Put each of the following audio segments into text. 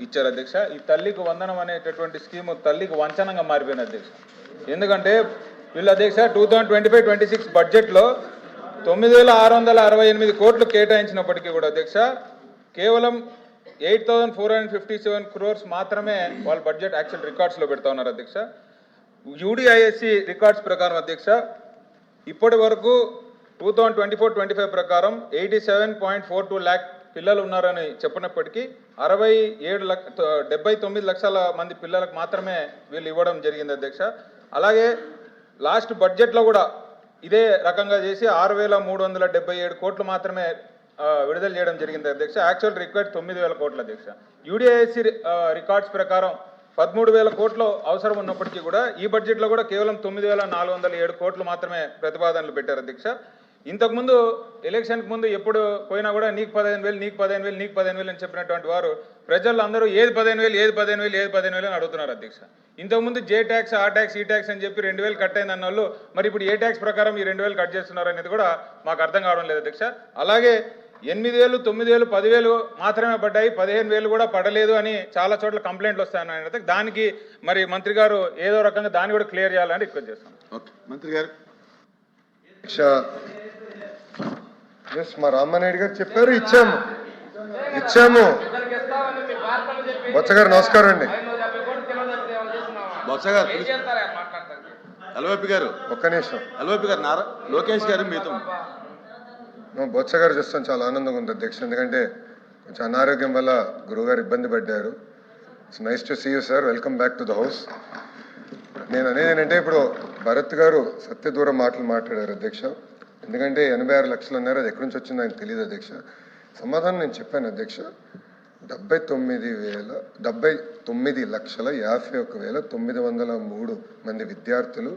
ఇచ్చారు అధ్యక్ష. ఈ తల్లికి వందనం అనేటటువంటి స్కీము తల్లికి వంచనంగా మారిపోయింది అధ్యక్ష. ఎందుకంటే వీళ్ళు అధ్యక్ష 2025-26 బడ్జెట్లో 9,668 కోట్లు కేటాయించినప్పటికీ కూడా అధ్యక్ష కేవలం 8,457 crores మాత్రమే వాళ్ళ బడ్జెట్ యాక్చువల్ రికార్డ్స్లో పెడతా ఉన్నారు అధ్యక్ష. యూడిఐఎస్సి రికార్డ్స్ ప్రకారం అధ్యక్ష ఇప్పటి వరకు 2024-25 ప్రకారం 87.42 lakh పిల్లలు ఉన్నారని చెప్పినప్పటికీ 79 లక్షల మంది పిల్లలకు మాత్రమే వీళ్ళు ఇవ్వడం జరిగింది అధ్యక్ష. అలాగే లాస్ట్ బడ్జెట్లో కూడా ఇదే రకంగా చేసి 6,377 కోట్లు మాత్రమే విడుదల చేయడం జరిగింది అధ్యక్ష. యాక్చువల్ రిక్వైర్డ్ 9,000 కోట్లు అధ్యక్ష. యూడిఐఎస్సి రికార్డ్స్ ప్రకారం 13,000 కోట్లు అవసరం ఉన్నప్పటికీ కూడా ఈ బడ్జెట్లో కూడా కేవలం 9,407 కోట్లు మాత్రమే ప్రతిపాదనలు పెట్టారు అధ్యక్ష. ఇంతకుముందు ఎలక్షన్కి ముందు ఎప్పుడు పోయినా కూడా నీకు 15,000 నీకు 15,000 నీకు 15,000 అని చెప్పినటువంటి వారు ప్రజలు అందరూ ఏది 15,000 అని అడుగుతున్నారు అధ్యక్ష. ఇంతకుముందు జే ట్యాక్స్ ఆ ట్యాక్స్ ఈ ట్యాక్స్ అని చెప్పి 2,000 కట్ అయింది అన్న వాళ్ళు మరి ఇప్పుడు ఏ ట్యాక్స్ ప్రకారం ఈ 2,000 కట్ చేస్తున్నారు అనేది కూడా మాకు అర్థం కావడం లేదు అధ్యక్ష. అలాగే 8,000, 9,000, 10,000 మాత్రమే పడ్డాయి, 15,000 కూడా పడలేదు అని చాలా చోట్ల కంప్లైంట్లు వస్తాయని దానికి మరి మంత్రి గారు ఏదో రకంగా దాన్ని కూడా క్లియర్ చేయాలని రిక్వెస్ట్ చేస్తాం. ఓకే మంత్రి గారు. మా రామారెడ్డి గారు చెప్పారు, ఇచ్చాము. బొత్స గారు నమస్కారం అండి. బొత్స గారు అలవైపు గారు ఒక్క నిమిషం. అలవైపు గారు లోకేష్ గారు మీతో బొత్స గారు చూస్తాం చాలా ఆనందంగా ఉంది అధ్యక్ష. ఎందుకంటే కొంచెం అనారోగ్యం వల్ల గురువుగారు ఇబ్బంది పడ్డారు. It's nice to see you sir, welcome back to the house. నేను అనేది ఏంటంటే ఇప్పుడు భరత్ గారు సత్యదూర మాటలు మాట్లాడారు అధ్యక్ష. ఎందుకంటే 86 లక్షలు అన్నారు, అది ఎక్కడి నుంచి వచ్చిందో ఆయనకు తెలియదు అధ్యక్ష. సమాధానం నేను చెప్పాను అధ్యక్ష. 79,51,903 మంది విద్యార్థులు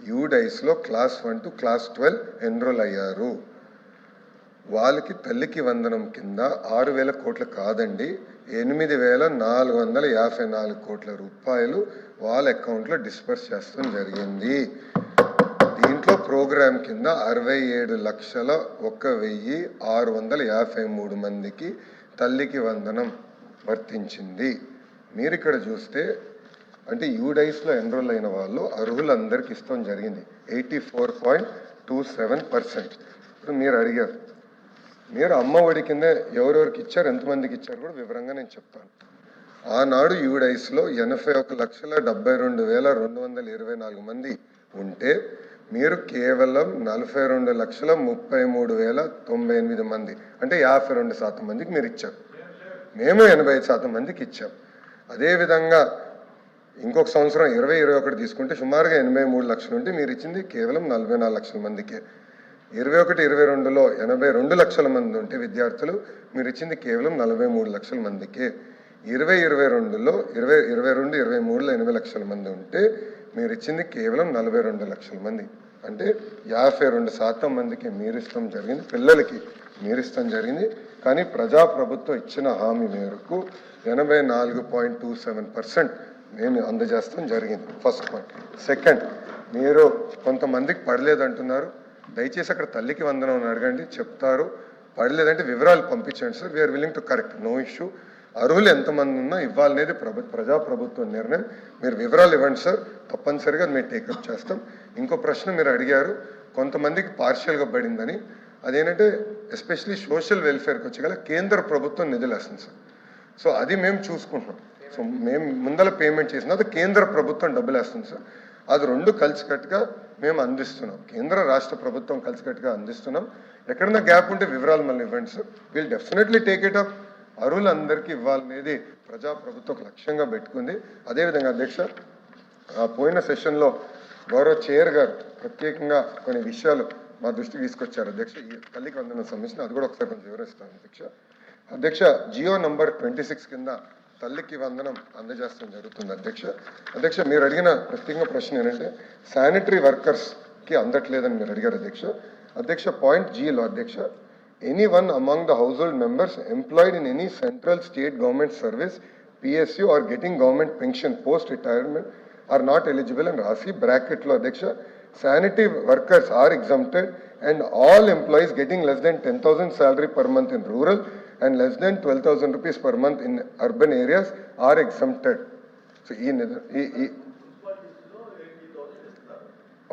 యూడైస్లో క్లాస్ 1 to క్లాస్ 12 ఎన్రోల్ అయ్యారు. వాళ్ళకి తల్లికి వందనం కింద 6,000 కోట్లు కాదండి, 8,454 కోట్ల రూపాయలు వాళ్ళ అకౌంట్లో డిస్పర్స్ చేస్తాం జరిగింది. దీంట్లో ప్రోగ్రామ్ కింద 67,01,653 మందికి తల్లికి వందనం వర్తించింది. మీరు ఇక్కడ చూస్తే అంటే యూడైస్లో ఎన్రోల్ అయిన వాళ్ళు అర్హులందరికీ ఇస్తాం జరిగింది 84.27%. ఇప్పుడు మీరు అడిగారు, మీరు అమ్మ ఒడి కింద ఎవరెవరికి ఇచ్చారు, ఎంతమందికి ఇచ్చారు కూడా వివరంగా నేను చెప్తాను. ఆనాడు యూడైస్లో 81,72,224 మంది ఉంటే మీరు కేవలం 42,33,098 మంది అంటే 52% మందికి మీరు ఇచ్చారు. మేము 85% మందికి ఇచ్చాం. అదేవిధంగా ఇంకొక సంవత్సరం 2021 తీసుకుంటే సుమారుగా 83 లక్షలు ఉంటే మీరు ఇచ్చింది కేవలం 44 లక్షల మందికే. 21-22లో 82 లక్షల మంది ఉంటే విద్యార్థులు మీరు ఇచ్చింది కేవలం 43 లక్షల మందికే. 2022లో 22-23లో 80 లక్షల మంది ఉంటే మీరు ఇచ్చింది కేవలం 42 లక్షల మంది అంటే 52% మందికి మీరు ఇష్టం జరిగింది, పిల్లలకి మీరు ఇష్టం జరిగింది. కానీ ప్రజాప్రభుత్వం ఇచ్చిన హామీ మేరకు 84.27% మేము అందజేస్తాం జరిగింది. First point. సెకండ్, మీరు కొంతమందికి పడలేదు అంటున్నారు, దయచేసి అక్కడ తల్లికి వందనం అని అడగండి, చెప్తారు. పడలేదంటే వివరాలు పంపించండి sir, we are willing to correct, no issue. అర్హులు ఎంతమంది ఉన్నా ఇవ్వాలనేది ప్రజాప్రభుత్వ నిర్ణయం. మీరు వివరాలు ఇవ్వండి సార్, తప్పనిసరిగా మేము టేకప్ చేస్తాం. ఇంకో ప్రశ్న మీరు అడిగారు, కొంతమందికి పార్షియల్గా పడిందని. అదేంటంటే ఎస్పెషలీ సోషల్ వెల్ఫేర్కి వచ్చేగల కేంద్ర ప్రభుత్వం నిధులు వేస్తుంది సార్. సో అది మేము చూసుకుంటున్నాం. సో మేము ముందల పేమెంట్ చేసిన అది కేంద్ర ప్రభుత్వం డబ్బులు వేస్తుంది సార్. అది రెండు కలిసికట్టుగా మేము అందిస్తున్నాం, కేంద్ర రాష్ట్ర ప్రభుత్వం కలిసికట్టుగా అందిస్తున్నాం. ఎక్కడన్నా గ్యాప్ ఉంటే వివరాలు మళ్ళీ ఇవ్వండి sir, will definitely take it up. అర్హులందరికీ ఇవ్వాలనేది ప్రజాప్రభుత్వం లక్ష్యంగా పెట్టుకుంది. అదేవిధంగా అధ్యక్ష, పోయిన సెషన్లో గౌరవ చైర్ గారు ప్రత్యేకంగా కొన్ని విషయాలు మా దృష్టికి తీసుకొచ్చారు అధ్యక్ష. ఈ తల్లికి వందనం సంబంధించిన అది కూడా ఒకసారి కొంచెం వివరిస్తాను అధ్యక్ష. జియో నంబర్ 26 కింద తల్లికి వందనం అందజేస్తాం జరుగుతుంది అధ్యక్ష. మీరు అడిగిన ప్రత్యేకంగా ప్రశ్న ఏంటంటే శానిటరీ వర్కర్స్కి అందట్లేదని మీరు అడిగారు అధ్యక్ష. పాయింట్ జీలో అధ్యక్ష, anyone among the household members employed in any central state government service, PSU or getting government pension post retirement are not eligible and rasi bracket lo adhyaksha. Sanitary workers are exempted and all employees getting less than 10,000 salary per month in rural and less than 12,000 rupees per month in urban areas are exempted. So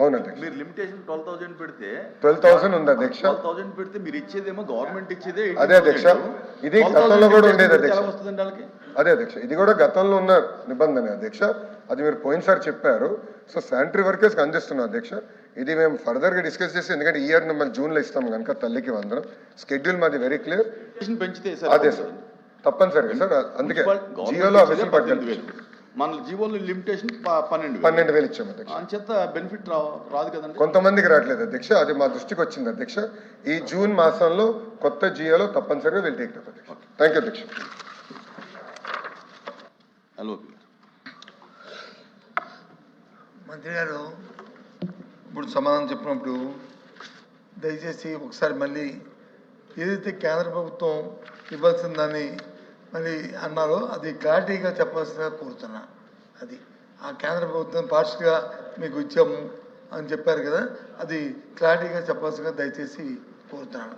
అవును అధ్యక్ష. మీరు limitation 12,000 పెడితే 12,000 ఉంది అధ్యక్ష. 12,000 పెడితే మీరు ఇచ్చేదేమో government ఇచ్చేదే. అదే అధ్యక్ష, ఇది గతంలో కూడా ఉండేది అధ్యక్ష. వస్తుందండి వాళ్ళకి. అదే అధ్యక్ష, ఇది కూడా గతంలో ఉన్న నిబంధన అధ్యక్ష. అది మీరు పోయినసారి చెప్పారు. సో శానిటరీ వర్కర్స్కి అందిస్తున్నాం అధ్యక్ష. ఇది మేము ఫర్దర్గా డిస్కస్ చేసి, ఎందుకంటే ఈ ఇయర్ మళ్ళీ జూన్లో ఇస్తాం కనుక తల్లికి వందనం. స్కెడ్యూల్ మాది వెరీ క్లియర్. పెంచితే అదే సార్, తప్పనిసరిగా సార్. అందుకే జియోలో అవిసలు పట్టాలి. మన జీవోలో లిమిటేషన్ 12,000 ఇచ్చాము అధ్యక్ష. అంచేత బెనిఫిట్ రాదు కదండి. కొంతమందికి రావట్లేదు అధ్యక్ష, అది మా దృష్టికి వచ్చింది అధ్యక్ష. ఈ జూన్ మాసంలో కొత్త జియోలో తప్పనిసరిగా వీళ్ళు టేక్ అప్ అధ్యక్ష. థ్యాంక్ యూ అధ్యక్ష. హలో మంత్రి గారు, ఇప్పుడు సమాధానం చెప్పినప్పుడు దయచేసి ఒకసారి మళ్ళీ ఏదైతే కేంద్ర ప్రభుత్వం ఇవ్వాల్సిందని మరి అన్నారో అది క్లారిటీగా చెప్పాల్సిందిగా కోరుతున్నా. అది ఆ కేంద్ర ప్రభుత్వం పార్షల్గా మీకు ఇచ్చాము అని చెప్పారు కదా, అది క్లారిటీగా చెప్పాల్సిందిగా దయచేసి కోరుతున్నాను.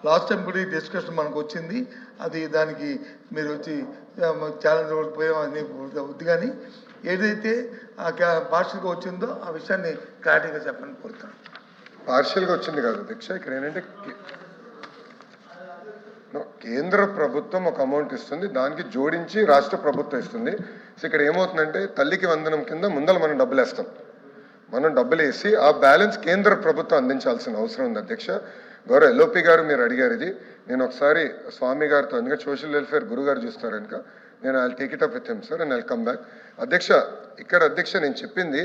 లాస్ట్ టైం కూడా ఈ డిస్కషన్ మనకు వచ్చింది. అది దానికి మీరు వచ్చి ఛాలెంజ్ పోయాం అని వద్దు, కానీ ఏదైతే పార్షల్గా వచ్చిందో ఆ విషయాన్ని క్లారిటీగా చెప్పని కోరుతున్నాను. పార్షియల్గా వచ్చింది కాదు అధ్యక్ష. ఇక్కడ ఏంటంటే కేంద్ర ప్రభుత్వం ఒక అమౌంట్ ఇస్తుంది, దానికి జోడించి రాష్ట్ర ప్రభుత్వం ఇస్తుంది. సో ఇక్కడ ఏమవుతుందంటే తల్లికి వందనం కింద ముందర మనం డబ్బులు వేస్తాం. మనం డబ్బులు వేసి ఆ బ్యాలెన్స్ కేంద్ర ప్రభుత్వం అందించాల్సిన అవసరం ఉంది అధ్యక్ష. గౌరవ ఎల్ఓపి గారు మీరు అడిగారు ఇది, నేను ఒకసారి స్వామి గారితో, ఎందుకంటే సోషల్ వెల్ఫేర్ గురువు గారు చూస్తారు కనుక నేను I take it up with him sir and I come back. అధ్యక్ష, ఇక్కడ అధ్యక్ష నేను చెప్పింది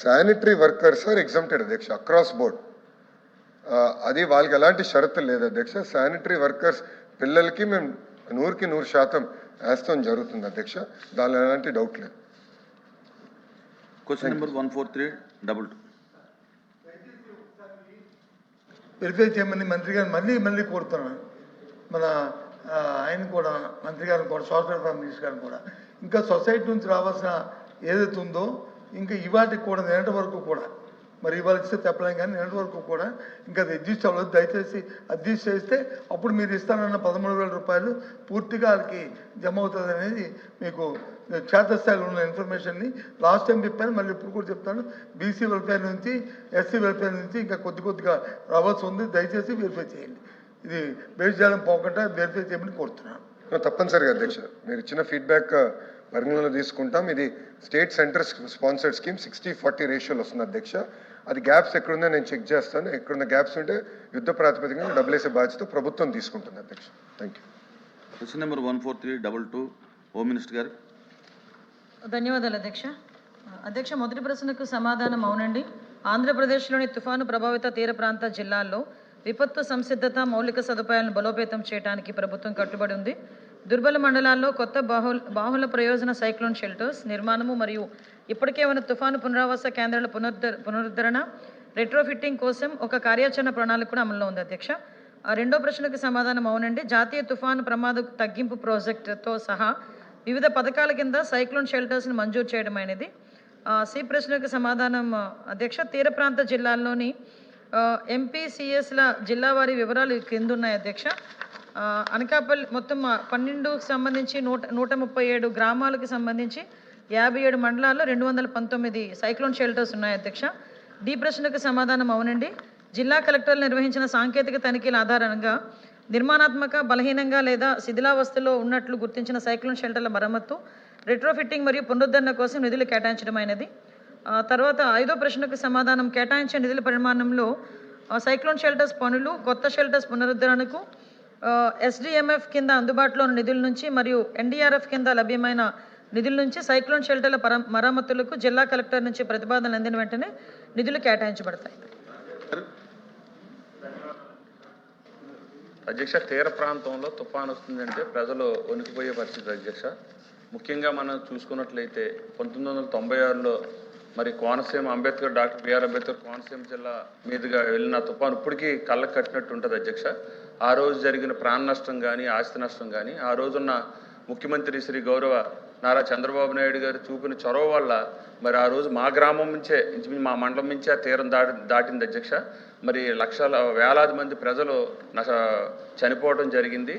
శానిటరీ వర్కర్స్ ఆర్ ఎగ్జామ్టెడ్ అధ్యక్ష అక్రాస్ బోర్డ్. అది వాళ్ళకి ఎలాంటి షరతులు లేదు అధ్యక్ష. శానిటరీ వర్కర్స్ పిల్లలకి మేము 100కి 100% వేస్తాం జరుగుతుంది అధ్యక్ష, దానిలో ఎలాంటి డౌట్ లేదు. క్వశ్చన్ నెంబర్ 14322 వెరిఫై చేయమని మంత్రి గారిని మళ్ళీ కోరుతున్నాను. మన ఆయన కూడా, మంత్రి గారిని కూడా, సోషల్ వెల్ఫేర్ మినిస్టర్ గారిని కూడా, ఇంకా సొసైటీ నుంచి రావాల్సిన ఏదైతే ఉందో ఇంకా ఇవాటికి కూడా నిన్నటి వరకు కూడా, మరి ఇవాళ ఇస్తే చెప్పలేం కానీ నిన్నటి వరకు కూడా ఇంకా అది అడ్జస్ట్ అవ్వలేదు. దయచేసి అడ్జస్ట్ చేస్తే అప్పుడు మీరు ఇస్తానన్న 13,000 రూపాయలు పూర్తిగా వాళ్ళకి జమ అవుతుంది అనేది మీకు క్షేత్రస్థాయిలో ఉన్న ఇన్ఫర్మేషన్ని లాస్ట్ టైం చెప్పాను, మళ్ళీ ఇప్పుడు కూడా చెప్తాను. బీసీ వెల్ఫేర్ నుంచి, ఎస్సీ వెల్ఫేర్ నుంచి ఇంకా కొద్దిగా రావాల్సి ఉంది. దయచేసి వెరిఫై చేయండి. ఇది బేస్ చేయడం పోకుండా వెరిఫై చేయమని కోరుతున్నాను. తప్పనిసరిగా అధ్యక్ష, మీరు ఇచ్చిన ఫీడ్బ్యాక్ పరిగణనలో తీసుకుంటాం. ఇది స్టేట్ సెంటర్ స్పాన్సర్డ్ స్కీమ్ 60-40 రేషియోలో వస్తుంది అధ్యక్ష. అది గ్యాప్స్ ఎక్కడుందో నేను చెక్ చేస్తాను. ఎక్కడున్న గ్యాప్స్ ఉంటే యుద్ధ ప్రాతిపదికన డబ్బులు వేసే బాధ్యత ప్రభుత్వం తీసుకుంటుంది అధ్యక్ష. Thank you. Question number 14322 home minister గారు. ధన్యవాదాలు అధ్యక్ష. అధ్యక్ష, మొదటి ప్రశ్నకు సమాధానం అవునండి. ఆంధ్రప్రదేశ్లోని తుఫాను ప్రభావిత తీర ప్రాంత జిల్లాల్లో విపత్తు సంసిద్ధత, మౌలిక సదుపాయాలను బలోపేతం చేయడానికి ప్రభుత్వం కట్టుబడి ఉంది. దుర్బల మండలాల్లో కొత్త బాహుళ ప్రయోజన సైక్లోన్ షెల్టర్స్ నిర్మాణము మరియు ఇప్పటికే ఉన్న తుఫాను పునరావాస కేంద్రాల పునరుద్ధరణ, రెట్రోఫిట్టింగ్ కోసం ఒక కార్యాచరణ ప్రణాళిక కూడా అమల్లో ఉంది అధ్యక్ష. రెండో ప్రశ్నకు సమాధానం అవునండి. జాతీయ తుఫాను ప్రమాద తగ్గింపు ప్రాజెక్టుతో సహా వివిధ పథకాల కింద సైక్లోన్ షెల్టర్స్ని మంజూరు చేయడం అనేది. సి ప్రశ్నకు సమాధానం అధ్యక్ష, తీర ప్రాంత జిల్లాల్లోని ఎంపీసీఎస్ల జిల్లా వారి వివరాలు కింద ఉన్నాయి అధ్యక్ష. అనకాపల్లి మొత్తం 12కు సంబంధించి 137 గ్రామాలకు సంబంధించి 57 మండలాల్లో 219 సైక్లోన్ షెల్టర్స్ ఉన్నాయి అధ్యక్ష. డి ప్రశ్నకు సమాధానం అవునండి. జిల్లా కలెక్టర్లు నిర్వహించిన సాంకేతిక తనిఖీల ఆధారంగా నిర్మాణాత్మక, బలహీనంగా లేదా శిథిలావస్థలో ఉన్నట్లు గుర్తించిన సైక్లోన్ షెల్టర్ల మరమ్మత్తు, రెట్రోఫిట్టింగ్ మరియు పునరుద్ధరణ కోసం నిధులు కేటాయించడం అయినది. తర్వాత ఐదో ప్రశ్నకు సమాధానం, కేటాయించే నిధుల పరిమాణంలో సైక్లోన్ షెల్టర్స్ పనులు, కొత్త షెల్టర్స్ పునరుద్ధరణకు ఎస్డిఎంఎఫ్ కింద అందుబాటులో ఉన్న నిధుల నుంచి మరియు ఎన్డీఆర్ఎఫ్ కింద లభ్యమైన నిధుల నుంచి సైక్లోన్ షెల్టర్ల మరమ్మతులకు జిల్లా కలెక్టర్ నుంచి ప్రతిపాదనలు అందిన వెంటనే నిధులు కేటాయించబడతాయి. అధ్యక్ష, తీర ప్రాంతంలో తుఫాను వస్తుందంటే ప్రజలు వణికిపోయే పరిస్థితి అధ్యక్ష. ముఖ్యంగా మనం చూసుకున్నట్లయితే 1996లో మరి కోనసీమ డాక్టర్ బిఆర్ అంబేద్కర్ కోనసీమ జిల్లా మీదుగా వెళ్ళిన తుఫాను ఇప్పటికీ కళ్ళకు కట్టినట్టు ఉంటుంది అధ్యక్ష. ఆ రోజు జరిగిన ప్రాణ నష్టం కానీ, ఆస్తి నష్టం కానీ, ఆ రోజున్న ముఖ్యమంత్రి శ్రీ గౌరవ నారా చంద్రబాబు నాయుడు గారు చూపిన చొరవ వల్ల మరి ఆ రోజు మా గ్రామం నుంచే, మా మండలం నుంచే ఆ తీరం దాటింది అధ్యక్ష. మరి వేలాది మంది ప్రజలు చనిపోవడం జరిగింది.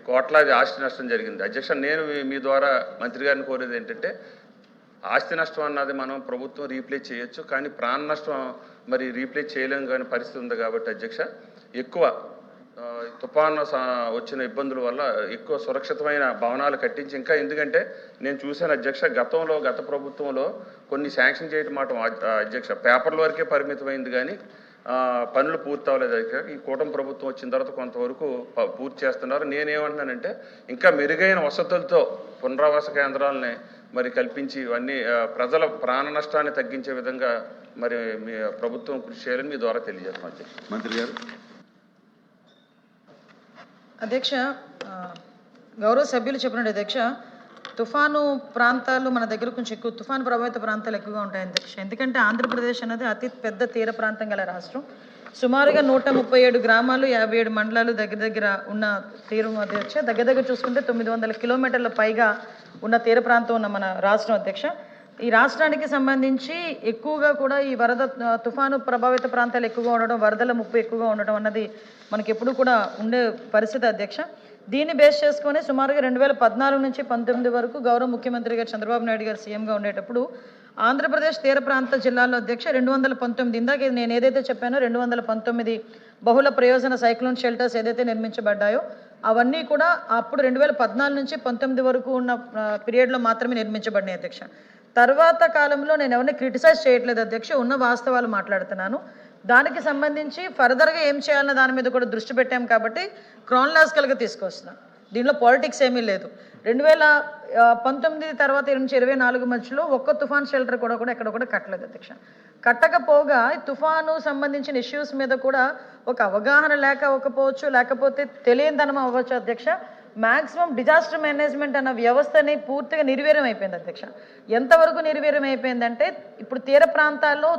కోట్లాది ఆస్తి నష్టం జరిగింది. అధ్యక్ష, నేను మీ ద్వారా మంత్రి గారిని కోరేది ఏంటంటే, ఆస్తి నష్టం అన్నది మనం ప్రభుత్వం రీప్లేస్ చేయొచ్చు, కానీ ప్రాణ నష్టం మరి రీప్లేస్ చేయలేము కానీ పరిస్థితి ఉంది. కాబట్టి అధ్యక్ష, ఎక్కువ తుఫాను వచ్చిన ఇబ్బందుల వల్ల ఎక్కువ సురక్షితమైన భవనాలు కట్టించి, ఇంకా ఎందుకంటే నేను చూశాను అధ్యక్ష, గత ప్రభుత్వంలో కొన్ని శాంక్షన్ చేయడం మాట అధ్యక్ష పేపర్ల వరకే పరిమితమైంది, కానీ పనులు పూర్తి అవ్వలేదు అధ్యక్ష. ఈ కూటమి ప్రభుత్వం వచ్చిన తర్వాత కొంతవరకు పూర్తి చేస్తున్నారు. నేనేమంటున్నానంటే, ఇంకా మెరుగైన వసతులతో పునరావాస కేంద్రాలని మరి కల్పించి ఇవన్నీ ప్రజల ప్రాణ నష్టాన్ని తగ్గించే విధంగా మరి మీ ప్రభుత్వం కృషి చేయాలని మీ ద్వారా తెలియజేస్తాం అధ్యక్ష. మంత్రి గారు. అధ్యక్ష, గౌరవ సభ్యులు చెప్పినట్టు అధ్యక్ష, తుఫాను ప్రాంతాలు మన దగ్గర కొంచెం ఎక్కువ, తుఫాను ప్రభావిత ప్రాంతాలు ఎక్కువగా ఉంటాయి అధ్యక్ష. ఎందుకంటే ఆంధ్రప్రదేశ్ అనేది అతి పెద్ద తీర ప్రాంతం గల రాష్ట్రం. సుమారుగా 137 గ్రామాలు, 57 మండలాలు దగ్గర ఉన్న తీరం అధ్యక్ష. దగ్గర చూసుకుంటే 900 కిలోమీటర్ల పైగా ఉన్న తీర ప్రాంతం ఉన్న మన రాష్ట్రం అధ్యక్ష. ఈ రాష్ట్రానికి సంబంధించి ఎక్కువగా కూడా ఈ తుఫాను ప్రభావిత ప్రాంతాలు ఎక్కువగా ఉండడం, వరదల ముప్పు ఎక్కువగా ఉండడం అన్నది మనకి ఎప్పుడు కూడా ఉండే పరిస్థితి అధ్యక్ష. దీన్ని బేస్ చేసుకొని సుమారుగా 2014 నుంచి 2019 వరకు గౌరవ ముఖ్యమంత్రి గారు చంద్రబాబు నాయుడు గారు సీఎంగా ఉండేటప్పుడు ఆంధ్రప్రదేశ్ తీర ప్రాంత జిల్లాల్లో అధ్యక్ష 219, ఇందాక నేను ఏదైతే చెప్పానో 219 బహుళ ప్రయోజన సైక్లోన్ షెల్టర్స్ ఏదైతే నిర్మించబడ్డాయో అవన్నీ కూడా అప్పుడు 2014 నుంచి 2019 వరకు ఉన్న పీరియడ్లో మాత్రమే నిర్మించబడినాయి అధ్యక్ష. తర్వాత కాలంలో నేను ఎవరిని క్రిటిసైజ్ చేయట్లేదు అధ్యక్ష, ఉన్న వాస్తవాలు మాట్లాడుతున్నాను. దానికి సంబంధించి ఫర్దర్గా ఏం చేయాలన్న దాని మీద కూడా దృష్టి పెట్టాం కాబట్టి క్రానలాజికల్గా తీసుకొస్తున్నాం. దీనిలో పాలిటిక్స్ ఏమీ లేదు. 2019 తర్వాత 2024 మధ్యలో ఒక్క తుఫాన్ షెల్టర్ కూడా ఎక్కడ కూడా కట్టలేదు అధ్యక్ష. కట్టకపోగా తుఫాను సంబంధించిన ఇష్యూస్ మీద కూడా ఒక అవగాహన లేకపోవచ్చు, లేకపోతే తెలియనిదనం అవ్వచ్చు అధ్యక్ష. మ్యాక్సిమం డిజాస్టర్ మేనేజ్మెంట్ అన్న వ్యవస్థని పూర్తిగా నిర్వీర్యం అయిపోయింది అధ్యక్ష. ఎంతవరకు నిర్వీర్యం అయిపోయిందంటే, ఇప్పుడు తీర ప్రాంతాల్లో